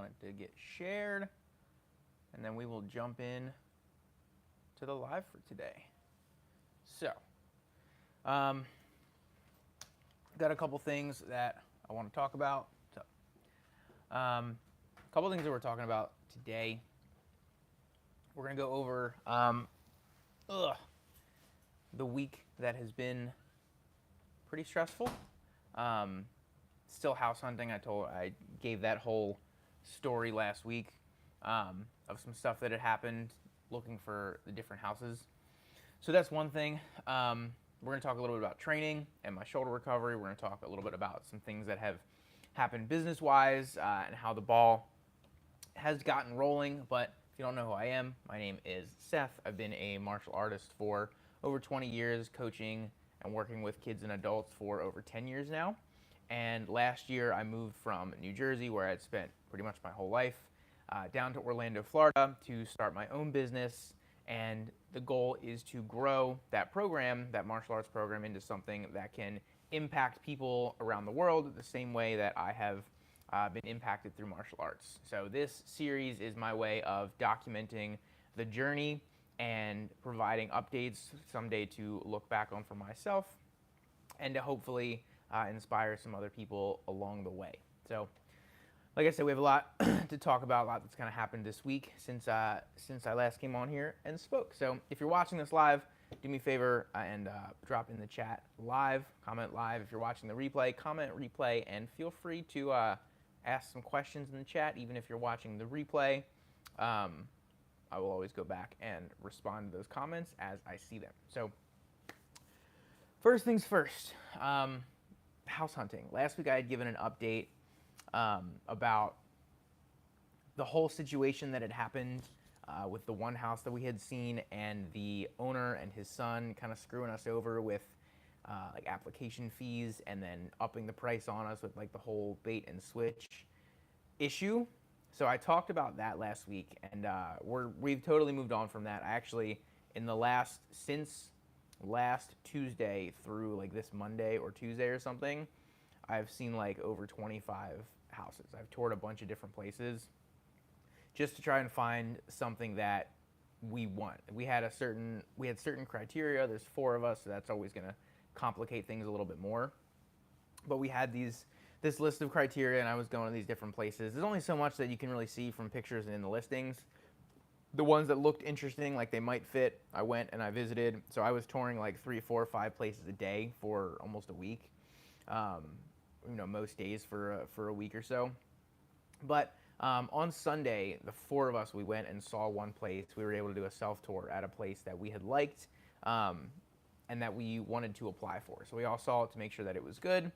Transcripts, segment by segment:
want it to get shared, and then we will jump in to the live for today. So, got a couple things that I want to talk about. So, a couple things that we're talking about today. We're going to go over the week that has been pretty stressful. Still house hunting. I gave that whole story last week of some stuff that had happened looking for the different houses. So that's one thing. We're going to talk a little bit about training and my shoulder recovery. We're going to talk a little bit about some things that have happened business-wise and how the ball has gotten rolling. But if you don't know who I am, my name is Seth. I've been a martial artist for over 20 years, coaching and working with kids and adults for over 10 years now. And last year I moved from New Jersey, where I'd spent pretty much my whole life, down to Orlando, Florida to start my own business. And the goal is to grow that program, that martial arts program, into something that can impact people around the world the same way that I have been impacted through martial arts. So this series is my way of documenting the journey and providing updates someday to look back on for myself and to hopefully inspire some other people along the way. So, like I said, we have a lot to talk about, a lot that's kind of happened this week since I last came on here and spoke. So if you're watching this live, do me a favor and drop in the chat live, comment live. If you're watching the replay, comment replay, and feel free to ask some questions in the chat, even if you're watching the replay. I will always go back and respond to those comments as I see them. So first things first, house hunting. Last week I had given an update about the whole situation that had happened with the one house that we had seen, and the owner and his son kind of screwing us over with like application fees and then upping the price on us with like the whole bait and switch issue. So I talked about that last week, and we've totally moved on from that. I actually, since last Tuesday through like this Monday or Tuesday or something, I've seen like over 25 houses. I've toured a bunch of different places just to try and find something that we want. We had certain criteria. There's 4 of us, so that's always going to complicate things a little bit more. But we had this list of criteria, and I was going to these different places. There's only so much that you can really see from pictures and in the listings. The ones that looked interesting, like they might fit, I went and I visited. So I was touring like 3, 4, 5 places a day for almost a week. Most days for a week or so. But on Sunday, the 4 of us, we went and saw one place. We were able to do a self-tour at a place that we had liked and that we wanted to apply for. So we all saw it to make sure that it was good.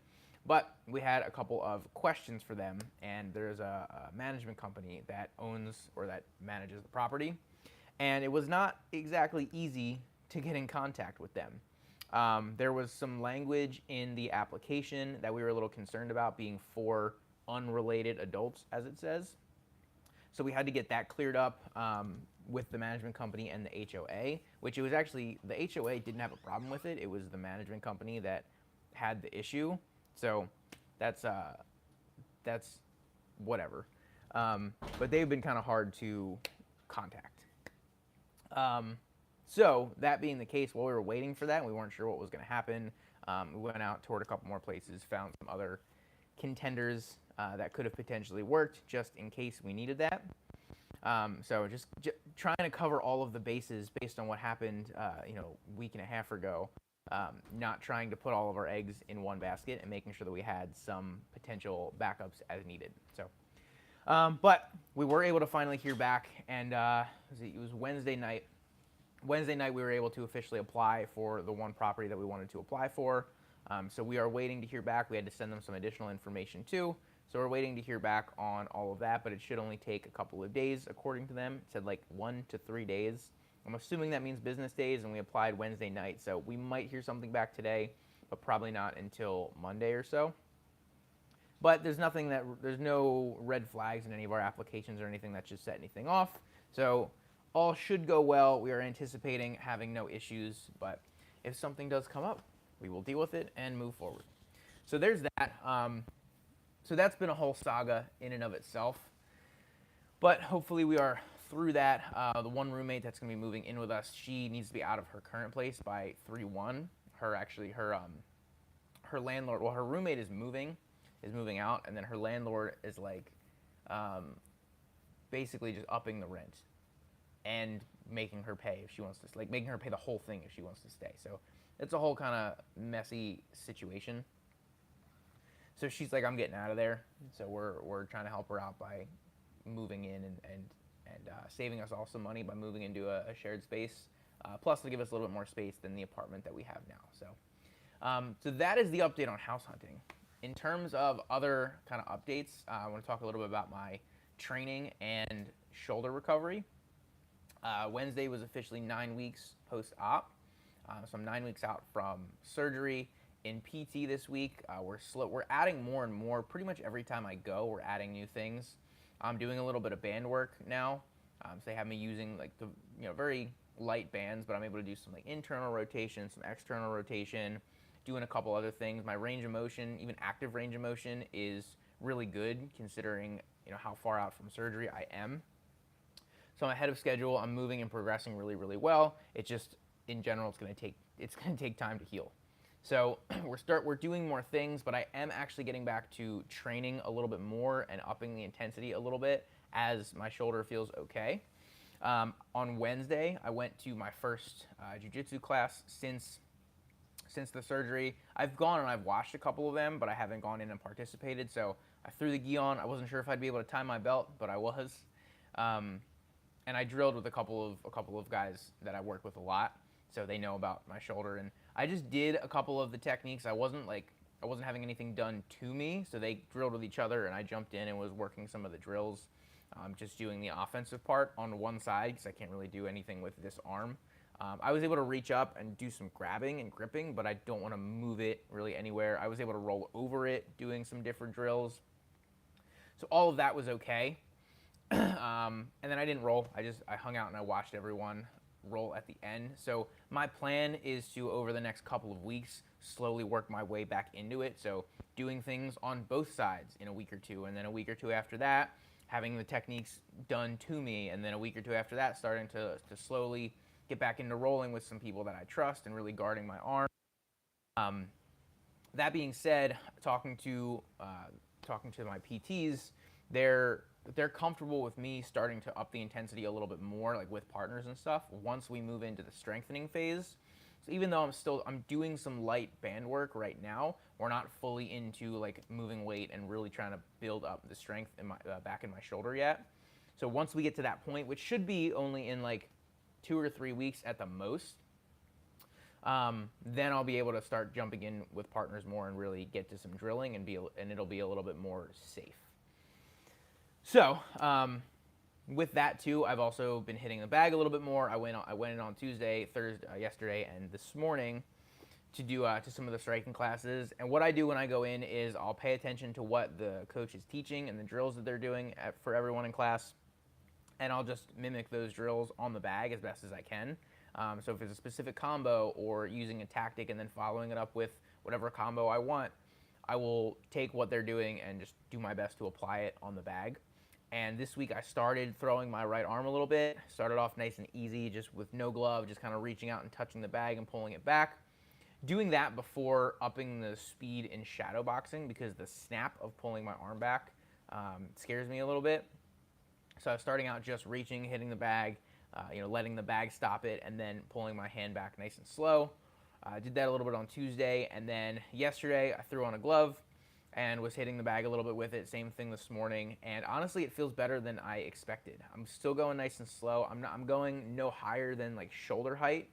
But we had a couple of questions for them, and there's a management company that owns or that manages the property. And it was not exactly easy to get in contact with them. There was some language in the application that we were a little concerned about, being for unrelated adults, as it says. So we had to get that cleared up with the management company and the HOA, which it was actually, the HOA didn't have a problem with it. It was the management company that had the issue. So that's whatever. But they've been kind of hard to contact. So that being the case, while we were waiting for that, and we weren't sure what was going to happen, we went out, toured a couple more places, found some other contenders that could have potentially worked just in case we needed that. So just trying to cover all of the bases based on what happened, a week and a half ago. Not trying to put all of our eggs in one basket and making sure that we had some potential backups as needed. So, but we were able to finally hear back, and it was Wednesday night. Wednesday night we were able to officially apply for the one property that we wanted to apply for. So we are waiting to hear back. We had to send them some additional information too. So we're waiting to hear back on all of that, but it should only take a couple of days according to them. It said like 1 to 3 days. I'm assuming that means business days, and we applied Wednesday night. So we might hear something back today, but probably not until Monday or so. But there's no red flags in any of our applications or anything that should set anything off. So all should go well. We are anticipating having no issues, but if something does come up, we will deal with it and move forward. So there's that. So that's been a whole saga in and of itself. But hopefully we are through that. The one roommate that's going to be moving in with us, she needs to be out of her current place by 3/1. Her landlord, well, her roommate is moving out, and then her landlord is like basically just upping the rent and making her pay if she wants to, like making her pay the whole thing if she wants to stay. So it's a whole kind of messy situation. So she's like, I'm getting out of there. So we're trying to help her out by moving in and saving us all some money by moving into a shared space. Plus, to give us a little bit more space than the apartment that we have now. So that is the update on house hunting. In terms of other kind of updates, I want to talk a little bit about my training and shoulder recovery. Wednesday was officially 9 weeks post-op. So I'm 9 weeks out from surgery. In PT this week, we're adding more and more. Pretty much every time I go, we're adding new things. I'm doing a little bit of band work now. So they have me using like the very light bands, but I'm able to do some like internal rotation, some external rotation, doing a couple other things. My range of motion, even active range of motion, is really good considering how far out from surgery I am. So I'm ahead of schedule. I'm moving and progressing really, really well. It's just in general, it's going to take time to heal. So we're doing more things, but I am actually getting back to training a little bit more and upping the intensity a little bit as my shoulder feels okay. On Wednesday, I went to my first jiu-jitsu class since the surgery. I've gone and I've watched a couple of them, but I haven't gone in and participated. So I threw the gi on. I wasn't sure if I'd be able to tie my belt, but I was. And I drilled with a couple of guys that I work with a lot, so they know about my shoulder. And I just did a couple of the techniques. I wasn't having anything done to me, so they drilled with each other, and I jumped in and was working some of the drills, just doing the offensive part on one side because I can't really do anything with this arm. I was able to reach up and do some grabbing and gripping, but I don't want to move it really anywhere. I was able to roll over it doing some different drills. So all of that was okay. And then I didn't roll. I hung out and I watched everyone roll at the end. So my plan is to, over the next couple of weeks, slowly work my way back into it. So doing things on both sides in a week or two, and then a week or two after that, having the techniques done to me, and then a week or two after that, starting to slowly get back into rolling with some people that I trust and really guarding my arm. That being said, talking to my PTs, they're comfortable with me starting to up the intensity a little bit more, like with partners and stuff, once we move into the strengthening phase. So even though I'm doing some light band work right now, we're not fully into like moving weight and really trying to build up the strength in my back in my shoulder yet. So once we get to that point, which should be only in like 2 or 3 weeks at the most, then I'll be able to start jumping in with partners more and really get to some drilling and it'll be a little bit more safe. So, with that too, I've also been hitting the bag a little bit more. I went in on Tuesday, yesterday, and this morning to do to some of the striking classes. And what I do when I go in is I'll pay attention to what the coach is teaching and the drills that they're doing for everyone in class, and I'll just mimic those drills on the bag as best as I can. So if it's a specific combo or using a tactic and then following it up with whatever combo I want, I will take what they're doing and just do my best to apply it on the bag. And this week I started throwing my right arm a little bit. Started off nice and easy, just with no glove, just kind of reaching out and touching the bag and pulling it back. Doing that before upping the speed in shadow boxing, because the snap of pulling my arm back scares me a little bit. So I was starting out just reaching, hitting the bag, letting the bag stop it, and then pulling my hand back nice and slow. I did that a little bit on Tuesday, and then yesterday I threw on a glove and was hitting the bag a little bit with it. Same thing this morning, and honestly, it feels better than I expected. I'm still going nice and slow. I'm going no higher than like shoulder height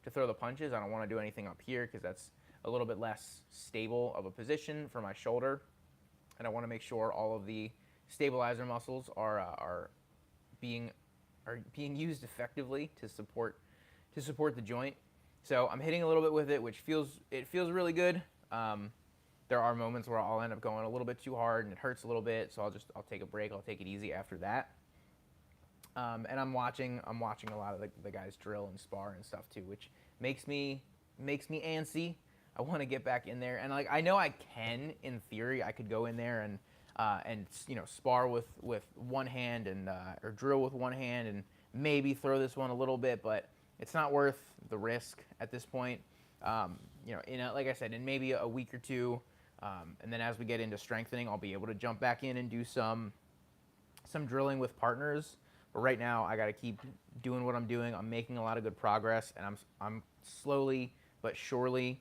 to throw the punches. I don't want to do anything up here because that's a little bit less stable of a position for my shoulder, and I want to make sure all of the stabilizer muscles are being used effectively to support the joint. So I'm hitting a little bit with it, which feels really good. There are moments where I'll end up going a little bit too hard and it hurts a little bit, so I'll take a break. I'll take it easy after that. And I'm watching a lot of the guys drill and spar and stuff too, which makes me antsy. I want to get back in there, and like I know I can in theory. I could go in there and and spar with one hand and or drill with one hand and maybe throw this one a little bit, but it's not worth the risk at this point. Like I said, in maybe a week or two, and then as we get into strengthening, I'll be able to jump back in and do some drilling with partners. But right now, I got to keep doing what I'm doing. I'm making a lot of good progress, and I'm slowly but surely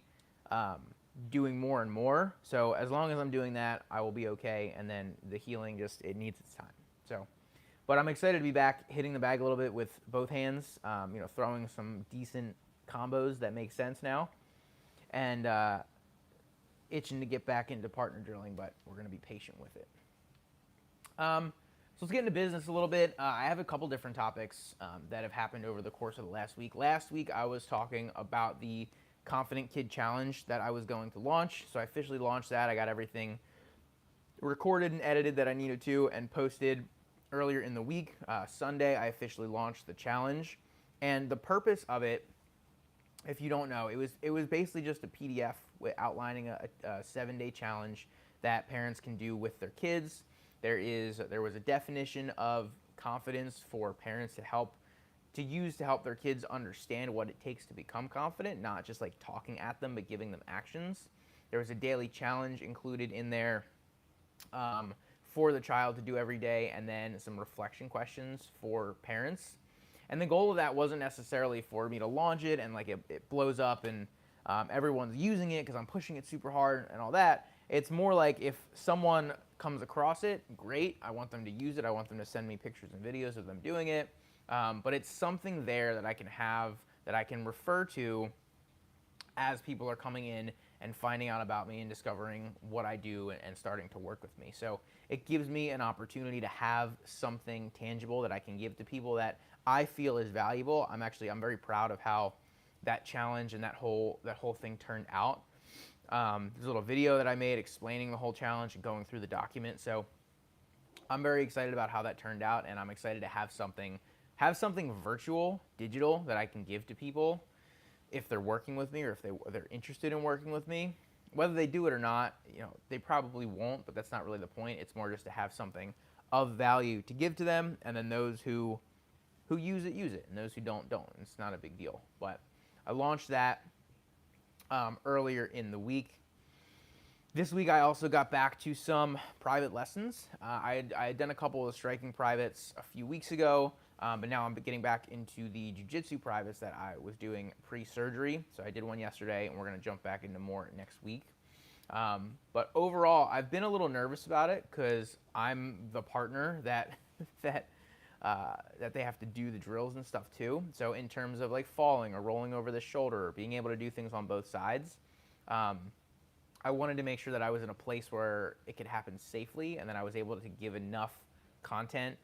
doing more and more. So as long as I'm doing that, I will be okay. And then the healing it needs its time. So, but I'm excited to be back hitting the bag a little bit with both hands. Throwing some decent combos that make sense now, and itching to get back into partner drilling. But we're gonna be patient with it. So let's get into business a little bit. I have a couple different topics that have happened over the course of the last week. Last week, I was talking about the Confident Kid Challenge that I was going to launch. So I officially launched that. I got everything recorded and edited that I needed to and posted earlier in the week. Sunday, I officially launched the challenge. And the purpose of it, if you don't know, it was basically just a PDF outlining a 7-day challenge that parents can do with their kids. There was a definition of confidence for parents to help their kids understand what it takes to become confident, not just like talking at them, but giving them actions. There was a daily challenge included in there for the child to do every day, and then some reflection questions for parents. And the goal of that wasn't necessarily for me to launch it and like it blows up and everyone's using it because I'm pushing it super hard and all that. It's more like if someone comes across it, great. I want them to use it. I want them to send me pictures and videos of them doing it. But it's something there that I can have, that I can refer to as people are coming in and finding out about me and discovering what I do and starting to work with me. So it gives me an opportunity to have something tangible that I can give to people that I feel is valuable. I'm very proud of how that challenge and that whole thing turned out. There's a little video that I made explaining the whole challenge and going through the document. So I'm very excited about how that turned out, and I'm excited to have something virtual, digital, that I can give to people if they're working with me or if they're interested in working with me. Whether they do it or not, they probably won't, but that's not really the point. It's more just to have something of value to give to them, and then those who use it, and those who don't. It's not a big deal. But I launched that earlier in the week. This week I also got back to some private lessons. I had done a couple of striking privates a few weeks ago, but now I'm getting back into the jiu-jitsu privates that I was doing pre-surgery. So I did one yesterday, and we're going to jump back into more next week. But overall, I've been a little nervous about it because I'm the partner that they have to do the drills and stuff too. So in terms of like falling or rolling over the shoulder or being able to do things on both sides, I wanted to make sure that I was in a place where it could happen safely, and that I was able to give enough content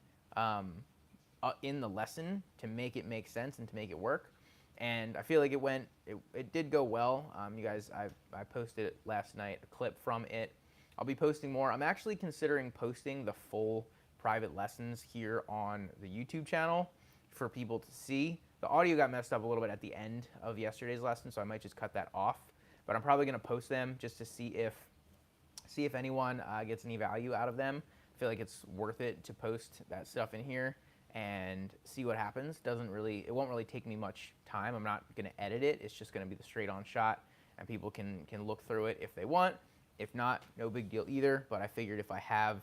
in the lesson to make it make sense and to make it work. And I feel like it did go well. You guys, I posted it last night, a clip from it. I'll be posting more. I'm actually considering posting the full private lessons here on the YouTube channel for people to see. The audio got messed up a little bit at the end of yesterday's lesson, so I might just cut that off. But I'm probably going to post them just to see if anyone gets any value out of them. I feel like it's worth it to post that stuff in here and see what happens. It won't really take me much time. I'm not going to edit it. It's just going to be the straight on shot, and people can look through it if they want. If not, no big deal either. But I figured if I have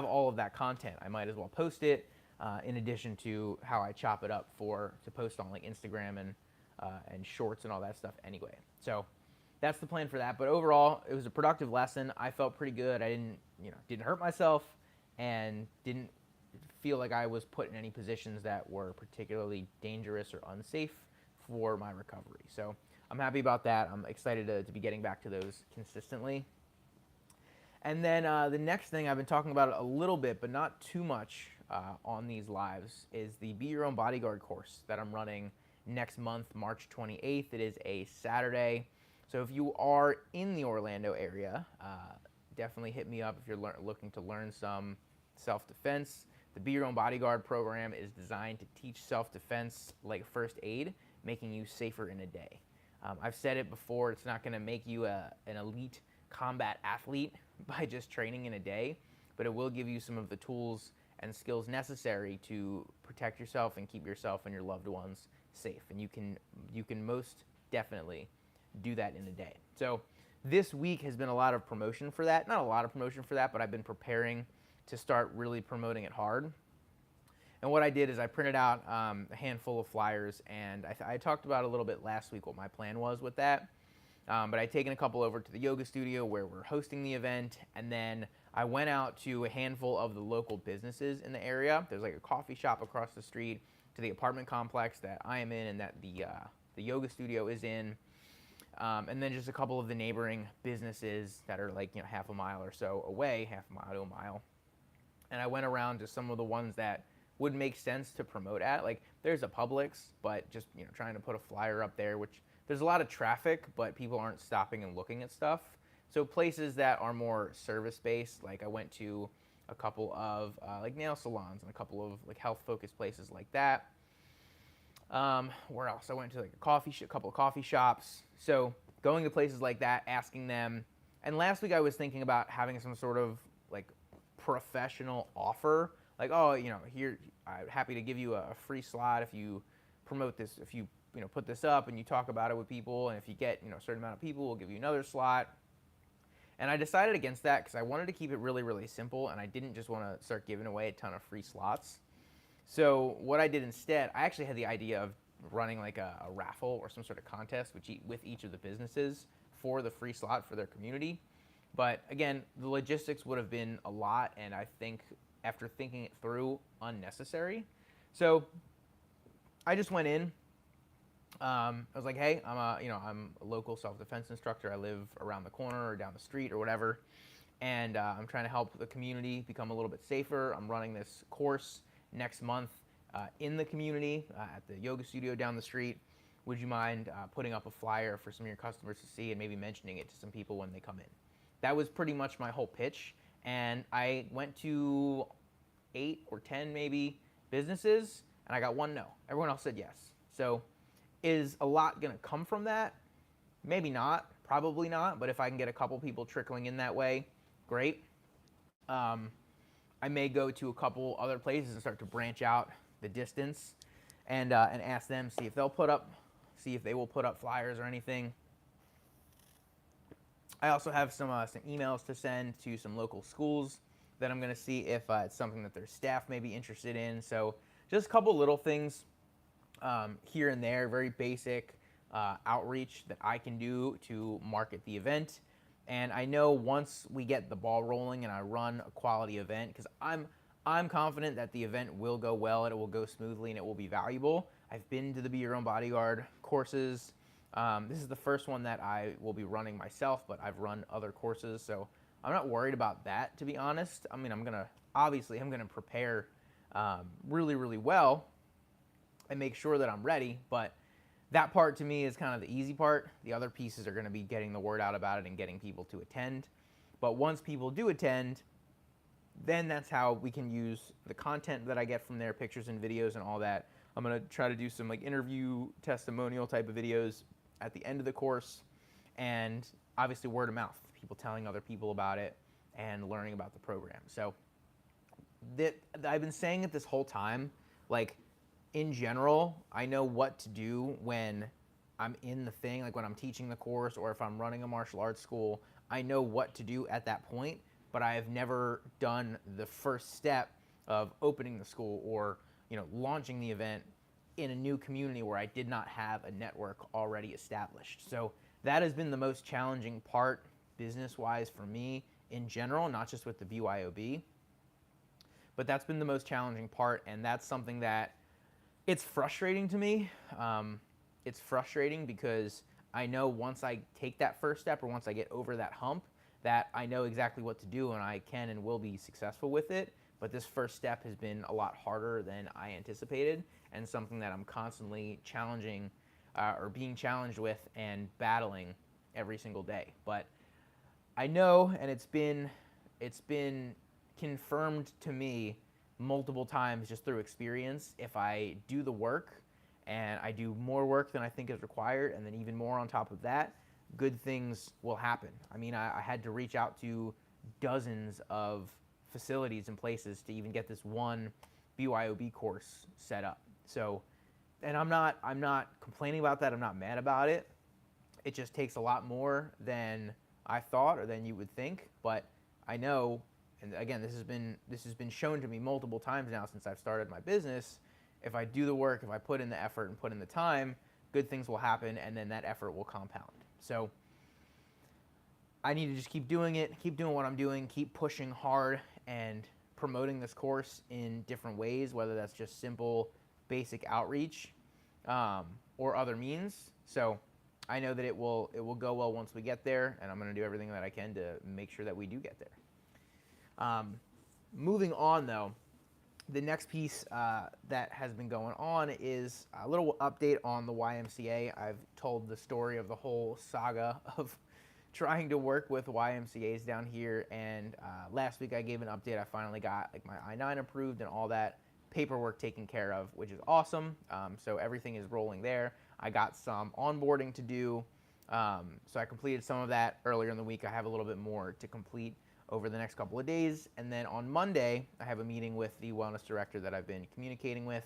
all of that content, I might as well post it in addition to how I chop it up to post on like Instagram and shorts and all that stuff anyway. So that's the plan for that. But overall, it was a productive lesson. I felt pretty good. I didn't hurt myself and didn't feel like I was put in any positions that were particularly dangerous or unsafe for my recovery. So I'm happy about that. I'm excited to be getting back to those consistently. And then the next thing, I've been talking about it a little bit, but not too much on these lives, is the Be Your Own Bodyguard course that I'm running next month, March 28th. It is a Saturday. So if you are in the Orlando area, definitely hit me up if you're looking to learn some self-defense. The Be Your Own Bodyguard program is designed to teach self-defense like first aid, making you safer in a day. I've said it before, it's not going to make you an elite combat athlete by just training in a day, but it will give you some of the tools and skills necessary to protect yourself and keep yourself and your loved ones safe. And you can most definitely do that in a day. So this week has been a lot of promotion for that. Not a lot of promotion for that, but I've been preparing to start really promoting it hard. And what I did is I printed out a handful of flyers, and I talked about a little bit last week what my plan was with that. But I'd taken a couple over to the yoga studio where we're hosting the event, and then I went out to a handful of the local businesses in the area. There's like a coffee shop across the street, to the apartment complex that I am in and that the yoga studio is in, and then just a couple of the neighboring businesses that are like, half a mile or so away, half a mile to a mile. And I went around to some of the ones that would make sense to promote at. Like there's a Publix, but just trying to put a flyer up there, which there's a lot of traffic, but people aren't stopping and looking at stuff. So places that are more service-based, like I went to a couple of like nail salons and a couple of like health-focused places like that. Where else? I went to like a couple of coffee shops. So going to places like that, asking them. And last week I was thinking about having some sort of like professional offer. Like, oh, here, I'm happy to give you a free slot if you promote this, if you, put this up and you talk about it with people, and if you get, a certain amount of people, we'll give you another slot. And I decided against that because I wanted to keep it really, really simple, and I didn't just want to start giving away a ton of free slots. So what I did instead, I actually had the idea of running like a raffle or some sort of contest with each of the businesses for the free slot for their community. But again, the logistics would have been a lot, and I think after thinking it through, unnecessary. So I just went in. I was like, hey, I'm a local self-defense instructor. I live around the corner or down the street or whatever, and I'm trying to help the community become a little bit safer. I'm running this course next month in the community at the yoga studio down the street. Would you mind putting up a flyer for some of your customers to see and maybe mentioning it to some people when they come in? That was pretty much my whole pitch. And I went to 8 or 10 maybe businesses, and I got one no. Everyone else said yes. So is a lot going to come from that? Maybe not, probably not, but if I can get a couple people trickling in that way, great. I may go to a couple other places and start to branch out the distance and ask them, see if they will put up flyers or anything. I also have some emails to send to some local schools that I'm going to see if it's something that their staff may be interested in. So just a couple little things here and there, very basic outreach that I can do to market the event. And I know once we get the ball rolling and I run a quality event, because I'm confident that the event will go well, and it will go smoothly, and it will be valuable. I've been to the Be Your Own Bodyguard courses. This is the first one that I will be running myself, but I've run other courses, so I'm not worried about that, to be honest. I mean, I'm gonna prepare really, really well and make sure that I'm ready, but that part to me is kind of the easy part. The other pieces are gonna be getting the word out about it and getting people to attend. But once people do attend, then that's how we can use the content that I get from there, pictures and videos and all that. I'm gonna try to do some like interview testimonial type of videos at the end of the course, and obviously word of mouth, people telling other people about it and learning about the program. So I've been saying it this whole time, like in general, I know what to do when I'm in the thing, like when I'm teaching the course or if I'm running a martial arts school, I know what to do at that point, but I have never done the first step of opening the school or launching the event in a new community where I did not have a network already established. So that has been the most challenging part business-wise for me in general, not just with the BYOB, but that's been the most challenging part, and that's something that it's frustrating to me. It's frustrating because I know once I take that first step or once I get over that hump, that I know exactly what to do and I can and will be successful with it. But this first step has been a lot harder than I anticipated, and something that I'm constantly challenging or being challenged with and battling every single day. But I know, and it's been confirmed to me multiple times just through experience, if I do the work and I do more work than I think is required, and then even more on top of that, good things will happen. I mean, I had to reach out to dozens of facilities and places to even get this one BYOB course set up. So, and I'm not complaining about that. I'm not mad about it. It just takes a lot more than I thought or than you would think. But I know, and again, this has been shown to me multiple times now since I've started my business. If I do the work, if I put in the effort and put in the time, good things will happen, and then that effort will compound. So I need to just keep doing it, keep doing what I'm doing, keep pushing hard and promoting this course in different ways, whether that's just simple, basic outreach or other means. So I know that it will go well once we get there, and I'm going to do everything that I can to make sure that we do get there. Moving on, though, the next piece that has been going on is a little update on the YMCA. I've told the story of the whole saga of trying to work with YMCAs down here, and last week I gave an update. I finally got like my I-9 approved and all that paperwork taken care of, which is awesome. So everything is rolling there. I got some onboarding to do, so I completed some of that earlier in the week. I have a little bit more to complete over the next couple of days, and then on Monday I have a meeting with the wellness director that I've been communicating with.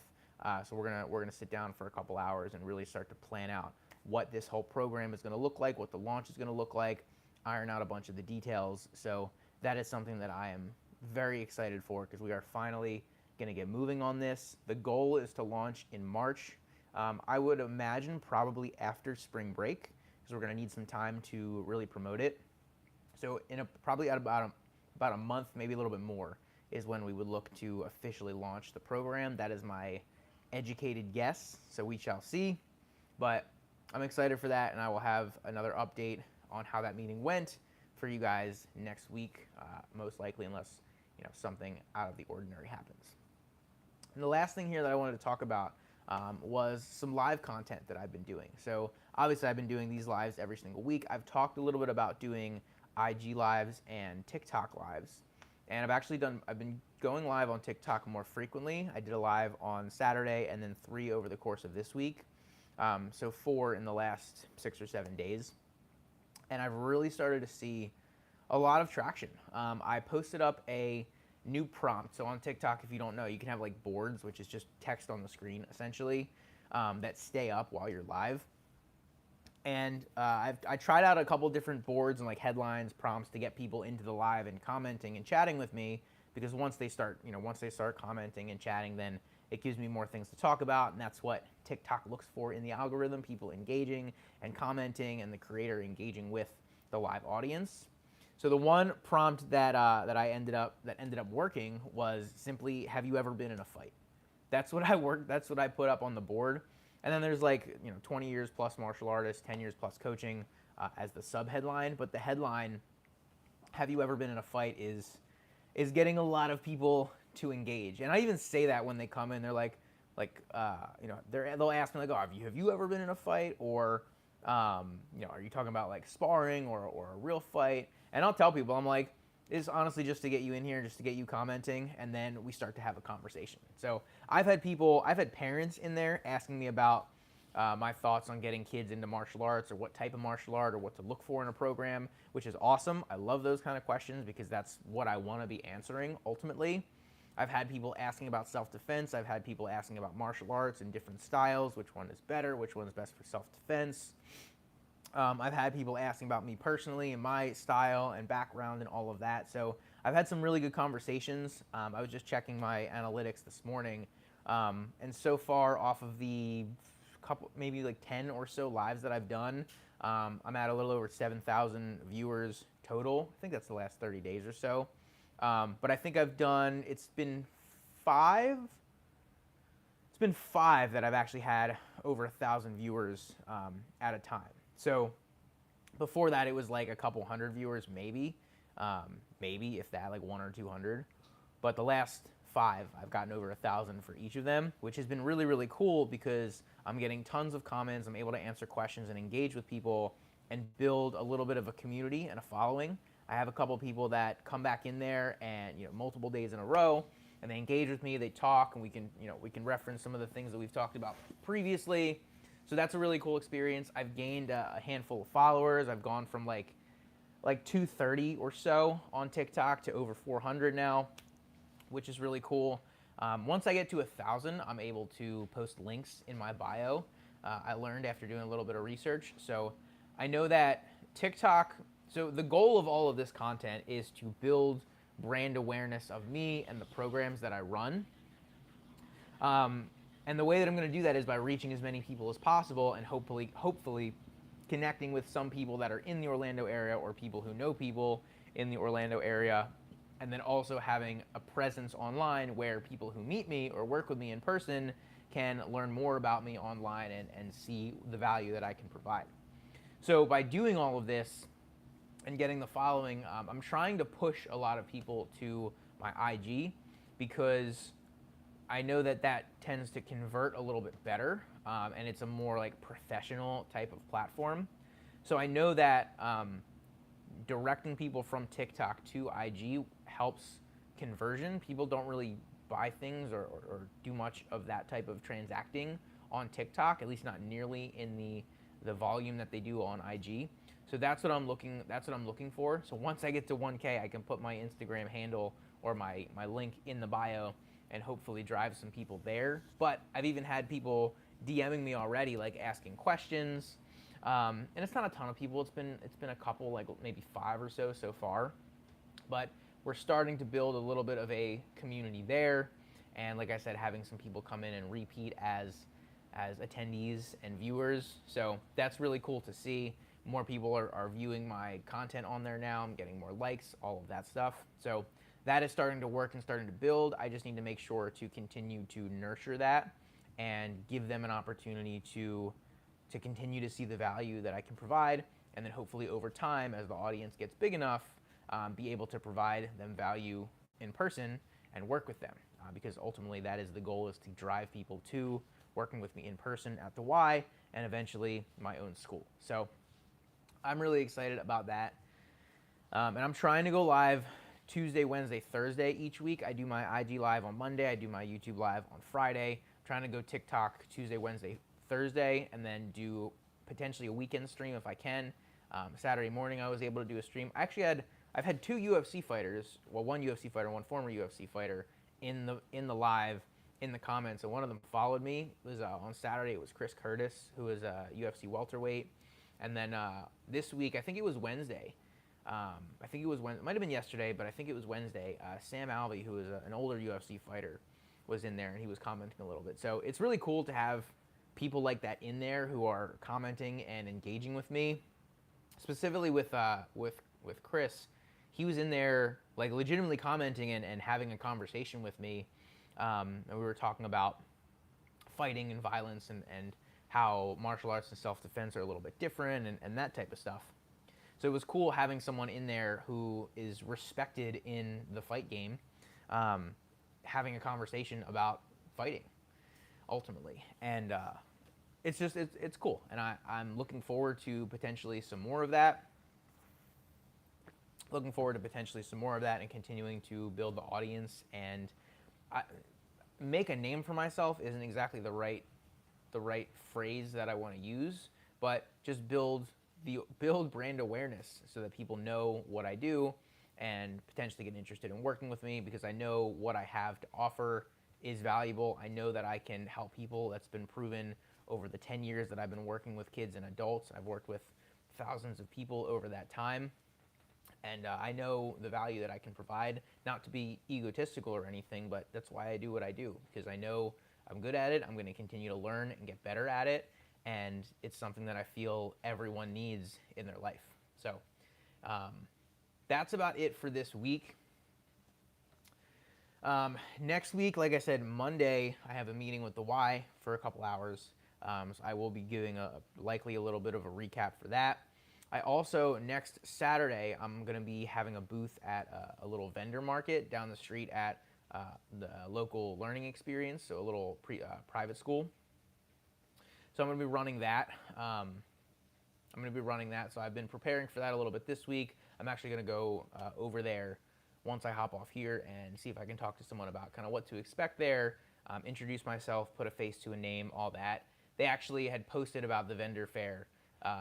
So we're gonna sit down for a couple hours and really start to plan out what this whole program is going to look like, what the launch is going to look like, iron out a bunch of the details. So that is something that I am very excited for, because we are finally going to get moving on this. The goal is to launch in March. I would imagine probably after spring break, because we're going to need some time to really promote it. So probably at about a month, maybe a little bit more, is when we would look to officially launch the program. That is my educated guess, so we shall see. But I'm excited for that, and I will have another update on how that meeting went for you guys next week, most likely, unless something out of the ordinary happens. And the last thing here that I wanted to talk about was some live content that I've been doing. So obviously I've been doing these lives every single week. I've talked a little bit about doing IG lives and TikTok lives, and I've been going live on TikTok more frequently. I did a live on Saturday and then 3 over the course of this week. So 4 in the last 6 or 7 days. And I've really started to see a lot of traction. I posted up a new prompt. So on TikTok, if you don't know, you can have like boards, which is just text on the screen, essentially, that stay up while you're live. And I tried out a couple different boards and like headlines, prompts to get people into the live and commenting and chatting with me, because once they start commenting and chatting, then it gives me more things to talk about, and that's what TikTok looks for in the algorithm: people engaging and commenting, and the creator engaging with the live audience. So the one prompt that ended up working was simply, "Have you ever been in a fight?" That's what I put up on the board. And then there's 20 years plus martial artist, 10 years plus coaching as the sub headline. But the headline, "Have you ever been in a fight?" is getting a lot of people to engage. And I even say that when they come in, they're they'll ask me like, "Oh, have you ever been in a fight?" Or, "Are you talking about like sparring or a real fight?" And I'll tell people, I'm like, it's honestly just to get you in here, just to get you commenting, and then we start to have a conversation. So I've had parents in there asking me about my thoughts on getting kids into martial arts, or what type of martial art, or what to look for in a program, which is awesome. I love those kind of questions, because that's what I want to be answering ultimately. I've had people asking about self-defense. I've had people asking about martial arts and different styles, which one is better, which one is best for self-defense. I've had people asking about me personally and my style and background and all of that. So I've had some really good conversations. I was just checking my analytics this morning, and so far, off of the couple, maybe like 10 or so lives that I've done, I'm at a little over 7,000 viewers total. I think that's the last 30 days or so. But I think it's been 5 that I've actually had over 1,000 viewers at a time. So before that, it was like a couple hundred viewers, maybe if that, like 100 or 200. But the last 5, I've gotten over 1,000 for each of them, which has been really, really cool, because I'm getting tons of comments. I'm able to answer questions and engage with people and build a little bit of a community and a following. I have a couple people that come back in there and multiple days in a row, and they engage with me. They talk, and we can reference some of the things that we've talked about previously. So that's a really cool experience. I've gained a handful of followers. I've gone from like like 230 or so on TikTok to over 400 now, which is really cool. Once I get to 1,000, I'm able to post links in my bio. I learned after doing a little bit of research. So I know that TikTok, so the goal of all of this content is to build brand awareness of me and the programs that I run. And the way that I'm going to do that is by reaching as many people as possible and hopefully connecting with some people that are in the Orlando area or people who know people in the Orlando area, and then also having a presence online where people who meet me or work with me in person can learn more about me online and see the value that I can provide. So by doing all of this and getting the following, I'm trying to push a lot of people to my IG because I know that that tends to convert a little bit better, and it's a more like professional type of platform. So I know that directing people from TikTok to IG helps conversion. People don't really buy things or do much of that type of transacting on TikTok, at least not nearly in the volume that they do on IG. So that's what I'm looking for. So once I get to 1K, I can put my Instagram handle or my link in the bio and hopefully drive some people there. But I've even had people DMing me already, like asking questions. And it's not a ton of people. It's been a couple, like maybe 5 or so far. But we're starting to build a little bit of a community there. And like I said, having some people come in and repeat as attendees and viewers. So that's really cool to see. More people are viewing my content on there now. I'm getting more likes, all of that stuff. So that is starting to work and starting to build. I just need to make sure to continue to nurture that and give them an opportunity to continue to see the value that I can provide, and then hopefully over time, as the audience gets big enough, be able to provide them value in person and work with them, because ultimately that is the goal, is to drive people to working with me in person at the Y and eventually my own school. So I'm really excited about that, and I'm trying to go live Tuesday, Wednesday, Thursday each week. I do my IG live on Monday. I do my YouTube live on Friday. I'm trying to go TikTok Tuesday, Wednesday, Thursday, and then do potentially a weekend stream if I can. Saturday morning I was able to do a stream. I've had 2 UFC fighters, well, one UFC fighter, one former UFC fighter in the live in the comments, and one of them followed me. It was on Saturday. It was Chris Curtis, who is a UFC welterweight, and then this week, I think it was Wednesday. It might have been yesterday, but I think it was Wednesday. Sam Alvey, who is an older UFC fighter, was in there, and he was commenting a little bit. So it's really cool to have people like that in there who are commenting and engaging with me. Specifically with Chris, he was in there like legitimately commenting and having a conversation with me, and we were talking about fighting and violence and how martial arts and self-defense are a little bit different and that type of stuff. So it was cool having someone in there who is respected in the fight game, having a conversation about fighting, ultimately. And it's cool. And I'm looking forward to potentially some more of that. And continuing to build the audience. And make a name for myself isn't exactly the right phrase that I want to use, but just build brand awareness so that people know what I do and potentially get interested in working with me, because I know what I have to offer is valuable. I know that I can help people. That's been proven over the 10 years that I've been working with kids and adults. I've worked with thousands of people over that time, and I know the value that I can provide. Not to be egotistical or anything, but that's why I do what I do, because I know I'm good at it. I'm going to continue to learn and get better at it. And it's something that I feel everyone needs in their life. So that's about it for this week. Next week, like I said, Monday, I have a meeting with the Y for a couple hours. So I will be giving likely a little bit of a recap for that. I also, next Saturday, I'm going to be having a booth at a little vendor market down the street at the local learning experience, so a little private school. So I'm going to be running that. So I've been preparing for that a little bit this week. I'm actually going to go over there once I hop off here and see if I can talk to someone about kind of what to expect there, introduce myself, put a face to a name, all that. They actually had posted about the vendor fair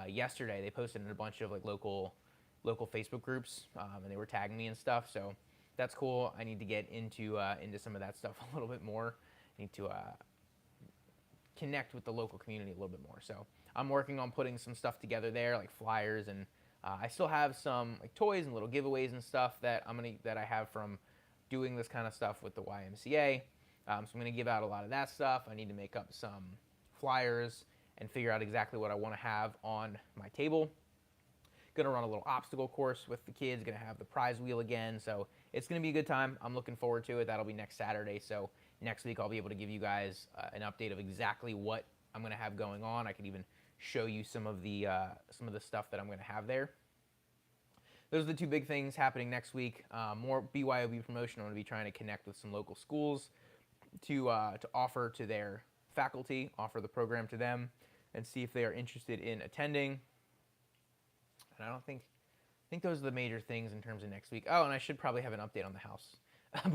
yesterday. They posted in a bunch of like local local Facebook groups, and they were tagging me and stuff. So that's cool. I need to get into some of that stuff a little bit more. I need to connect with the local community a little bit more. So I'm working on putting some stuff together there, like flyers, and I still have some like toys and little giveaways and stuff that I have from doing this kind of stuff with the YMCA. So I'm gonna give out a lot of that stuff. I need to make up some flyers and figure out exactly what I want to have on my table. Gonna run a little obstacle course with the kids. Gonna have the prize wheel again. So it's gonna be a good time. I'm looking forward to it. That'll be next Saturday. So next week I'll be able to give you guys an update of exactly what I'm gonna have going on. I can even show you some of the stuff that I'm gonna have there. Those are the two big things happening next week. More BYOB promotion. I'm gonna be trying to connect with some local schools to offer to their faculty, offer the program to them, and see if they are interested in attending. And I think those are the major things in terms of next week. Oh, and I should probably have an update on the house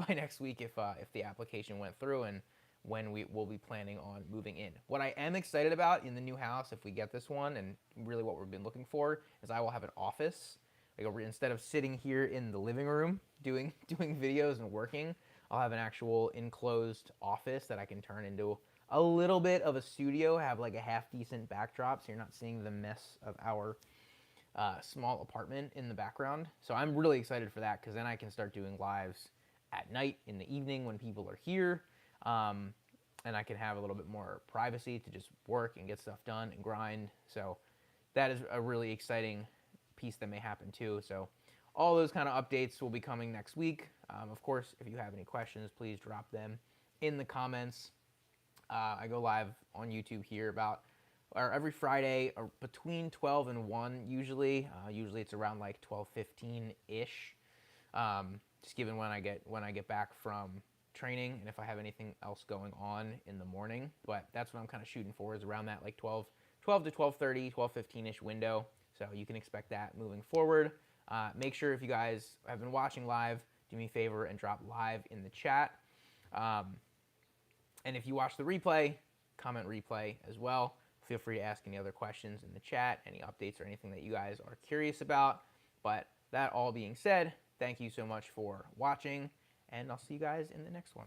by next week if the application went through and when we will be planning on moving in. What I am excited about in the new house, if we get this one, and really what we've been looking for, is I will have an office. Like instead of sitting here in the living room doing videos and working, I'll have an actual enclosed office that I can turn into a little bit of a studio, have like a half decent backdrop so you're not seeing the mess of our small apartment in the background. So I'm really excited for that because then I can start doing lives at night, in the evening when people are here, and I can have a little bit more privacy to just work and get stuff done and grind. So that is a really exciting piece that may happen too. So all those kind of updates will be coming next week. Of course, if you have any questions, please drop them in the comments. I go live on YouTube here every Friday between 12 and 1 usually. Usually it's around like 12:15-ish. Just given when I get back from training and if I have anything else going on in the morning. But that's what I'm kind of shooting for, is around that like 12 to 12:30, 12:15-ish window. So you can expect that moving forward. Make sure if you guys have been watching live, do me a favor and drop live in the chat. And if you watch the replay, comment replay as well. Feel free to ask any other questions in the chat, any updates or anything that you guys are curious about. But that all being said, thank you so much for watching, and I'll see you guys in the next one.